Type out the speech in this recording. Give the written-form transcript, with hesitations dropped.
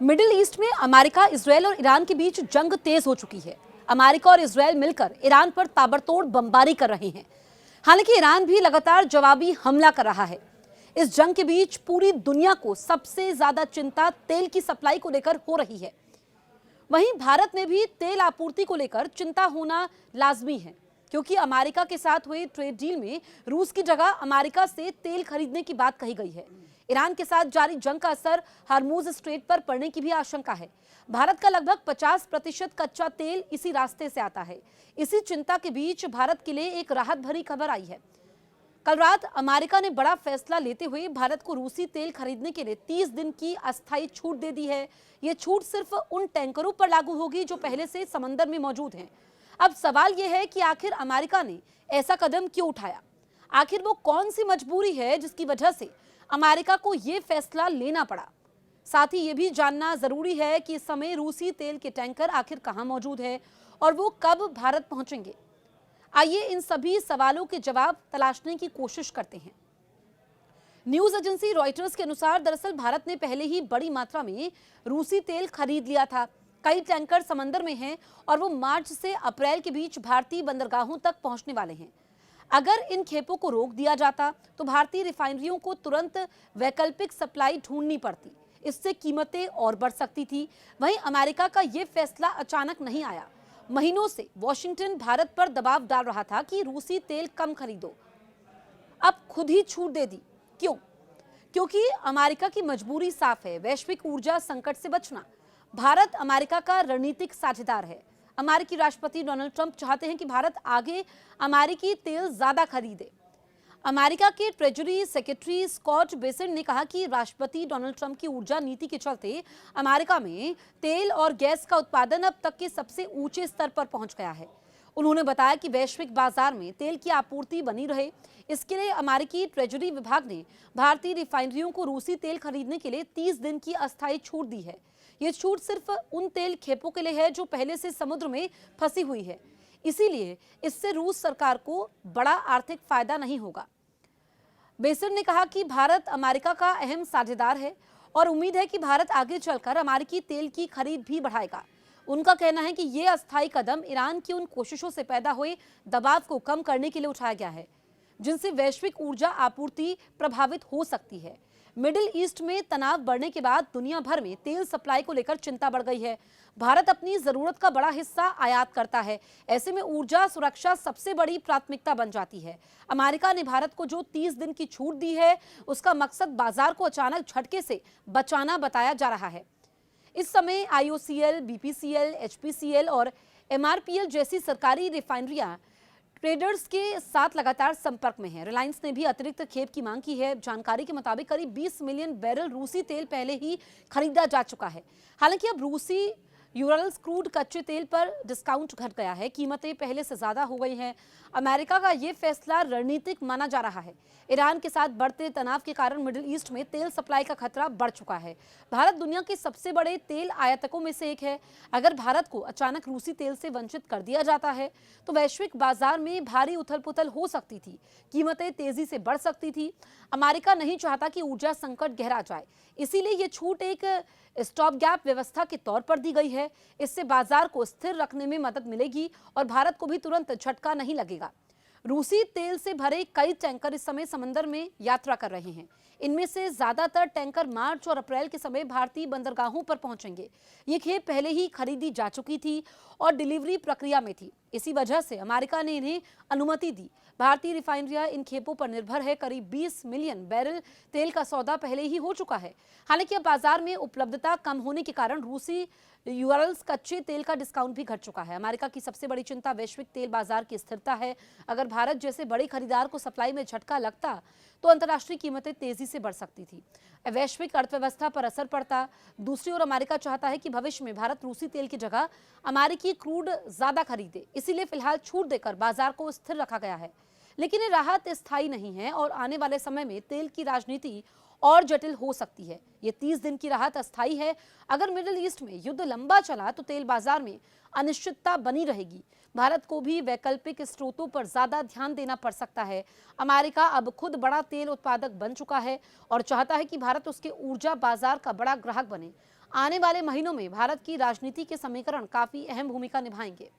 Middle east में America, Israel और Iran के बीच जंग तेज हो चुकी है। अमेरिका और इजरायल मिलकर ईरान पर ताबड़तोड़ बमबारी कर रहे हैं। हालांकि ईरान भी लगातार जवाबी हमला कर रहा है। इस जंग के बीच पूरी दुनिया को सबसे ज्यादा चिंता तेल की सप्लाई को लेकर हो रही है। वहीं भारत में भी तेल आपूर्ति को लेकर चिंता होना लाजमी है, क्योंकि अमेरिका के साथ हुए ट्रेड डील में रूस की जगह अमेरिका से तेल खरीदने की बात कही गई है। ईरान के साथ जारी जंग का असर हार्मूज स्ट्रेट पर पड़ने की भी आशंका है। भारत का लगभग 50% कच्चा तेल इसी रास्ते से आता है। इसी चिंता के बीच भारत के लिए एक राहत भरी खबर आई है। कल रात अमेरिका ने बड़ा फैसला लेते हुए भारत को रूसी तेल खरीदने के लिए 30 दिन की अस्थायी छूट दे दी है। ये छूट सिर्फ उन टैंकरों पर लागू होगी जो पहले से समंदर में मौजूद हैं। अब सवाल यह है कि आखिर अमेरिका ने ऐसा कदम क्यों उठाया? आखिर वो कौन सी मजबूरी है जिसकी वजह से अमेरिका को ये फैसला लेना पड़ा? साथ ही ये भी जानना जरूरी है कि इस समय रूसी तेल के टैंकर आखिर कहां मौजूद है और वो कब भारत पहुंचेंगे। आइए इन सभी सवालों के जवाब तलाशने की कोशिश करते हैं। न्यूज एजेंसी रॉयटर्स के अनुसार दरअसल भारत ने पहले ही बड़ी मात्रा में रूसी तेल खरीद लिया था। कई टैंकर समंदर में हैं और वो मार्च से अप्रैल के बीच भारतीय बंदरगाहों तक पहुंचने वाले हैं। अगर इन खेपों को रोक दिया जाता तो भारतीय रिफाइनरियों को तुरंत वैकल्पिक सप्लाई ढूंढनी पड़ती। इससे कीमतें और बढ़ सकती थी। वहीं अमेरिका का ये फैसला अचानक नहीं आया। महीनों से वॉशिंगटन भारत पर दबाव डाल रहा था कि रूसी तेल कम खरीदो। अब खुद ही छूट दे दी। क्यों? क्योंकि अमेरिका की मजबूरी साफ है, वैश्विक ऊर्जा संकट से बचना। भारत अमेरिका का रणनीतिक साझेदार है। अमेरिकी राष्ट्रपति डोनाल्ड ट्रंप चाहते हैं कि भारत आगे अमेरिकी तेल ज्यादा खरीदे। अमेरिका के ट्रेजरी सेक्रेटरी स्कॉट बेसेंट ने कहा कि राष्ट्रपति डोनाल्ड ट्रंप की ऊर्जा नीति के चलते अमेरिका में तेल और गैस का उत्पादन अब तक के सबसे ऊंचे स्तर पर पहुंच गया है। उन्होंने बताया कि वैश्विक बाजार में तेल की आपूर्ति बनी रहे, इसके लिए अमेरिकी ट्रेजरी विभाग ने भारतीय रिफाइनरियों को रूसी तेल खरीदने के लिए 30 दिन की अस्थायी छूट दी है। ये छूट सिर्फ उन तेल खेपों के लिए है जो पहले से समुद्र में फंसी हुई है। इसीलिए इससे रूस सरकार को बड़ा आर्थिक फायदा नहीं होगा। बेसन ने कहा कि भारत अमेरिका का अहम साझेदार है और उम्मीद है कि भारत आगे चलकर अमेरिकी तेल की खरीद भी बढ़ाएगा। उनका कहना है कि यह अस्थायी कदम ईरान की उन कोशिशों से पैदा हुए दबाव को कम करने के लिए उठाया गया है, जिनसे वैश्विक ऊर्जा आपूर्ति प्रभावित हो सकती है। मिडिल ईस्ट में तनाव बढ़ने के बाद दुनिया भर में तेल सप्लाई को लेकर चिंता बढ़ गई है। भारत अपनी जरूरत का बड़ा हिस्सा आयात करता है। ऐसे में ऊर्जा सुरक्षा सबसे बड़ी प्राथमिकता बन जाती है। अमेरिका ने भारत को जो 30 दिन की छूट दी है, उसका मकसद बाजार को अचानक झटके से बचाना बताया जा रहा है। इस समय IOCL, BPCL, HPCL और MRPL जैसी सरकारी रिफाइनरियां ट्रेडर्स के साथ लगातार संपर्क में है। रिलायंस ने भी अतिरिक्त खेप की मांग की है। जानकारी के मुताबिक करीब 20 मिलियन बैरल रूसी तेल पहले ही खरीदा जा चुका है। हालांकि अब रूसी यूरल्स क्रूड कच्चे तेल पर डिस्काउंट घट गया है, कीमतें पहले से ज्यादा हो गई हैं। अमेरिका का ये फैसला रणनीतिक माना जा रहा है। ईरान के साथ बढ़ते तनाव के कारण मिडिल ईस्ट में तेल सप्लाई का खतरा बढ़ चुका है। भारत दुनिया के सबसे बड़े तेल आयातकों में से एक है। अगर भारत को अचानक रूसी तेल से वंचित कर दिया जाता है तो वैश्विक बाजार में भारी उथल पुथल हो सकती थी, कीमतें तेजी से बढ़ सकती थी। अमेरिका नहीं चाहता कि ऊर्जा संकट गहरा जाए, इसीलिए ये छूट एक स्टॉप गैप व्यवस्था के तौर पर दी गई है। इससे बाजार को स्थिर रखने में मदद मिलेगी और भारत को भी तुरंत झटका नहीं लगेगा। रूसी तेल से भरे कई टैंकर इस समय समंदर में यात्रा कर रहे हैं। इनमें से ज्यादातर टैंकर मार्च और अप्रैल के समय भारतीय बंदरगाहों पर पहुंचेंगे। ये खेप पहले ही खरीदी जा चुकी थी और डिलीवरी प्रक्रिया में थी। इसी वजह से अमेरिका ने इन्हें अनुमति दी। भारतीय रिफाइनरियां इन खेपों पर निर्भर है। करीब 20 मिलियन बैरल तेल का सौदा पहले ही हो चुका है। हालांकि अब बाजार में उपलब्धता कम होने के कारण रूसी यूरल्स कच्चे तेल का डिस्काउंट भी घट चुका है। अमेरिका की सबसे बड़ी चिंता वैश्विक तेल बाजार की स्थिरता है। अगर भारत जैसे बड़े खरीदार को सप्लाई में झटका लगता तो अंतर्राष्ट्रीय कीमतें तेजी से बढ़ सकती थी, वैश्विक अर्थव्यवस्था पर असर पड़ता। दूसरी ओर अमेरिका चाहता है कि भविष्य में भारत रूसी तेल की जगह अमेरिकी क्रूड ज्यादा खरीदे, इसीलिए फिलहाल छूट देकर बाजार को स्थिर रखा गया है। लेकिन ये राहत स्थायी नहीं है और आने वाले समय में तेल की राजनीति और जटिल हो सकती है। ये 30 दिन की राहत अस्थायी है। अगर मिडिल ईस्ट में युद्ध लंबा चला तो तेल बाजार में अनिश्चितता बनी रहेगी। भारत को भी वैकल्पिक स्रोतों पर ज्यादा ध्यान देना पड़ सकता है। अमेरिका अब खुद बड़ा तेल उत्पादक बन चुका है और चाहता है कि भारत उसके ऊर्जा बाजार का बड़ा ग्राहक बने। आने वाले महीनों में भारत की राजनीति के समीकरण काफी अहम भूमिका निभाएंगे।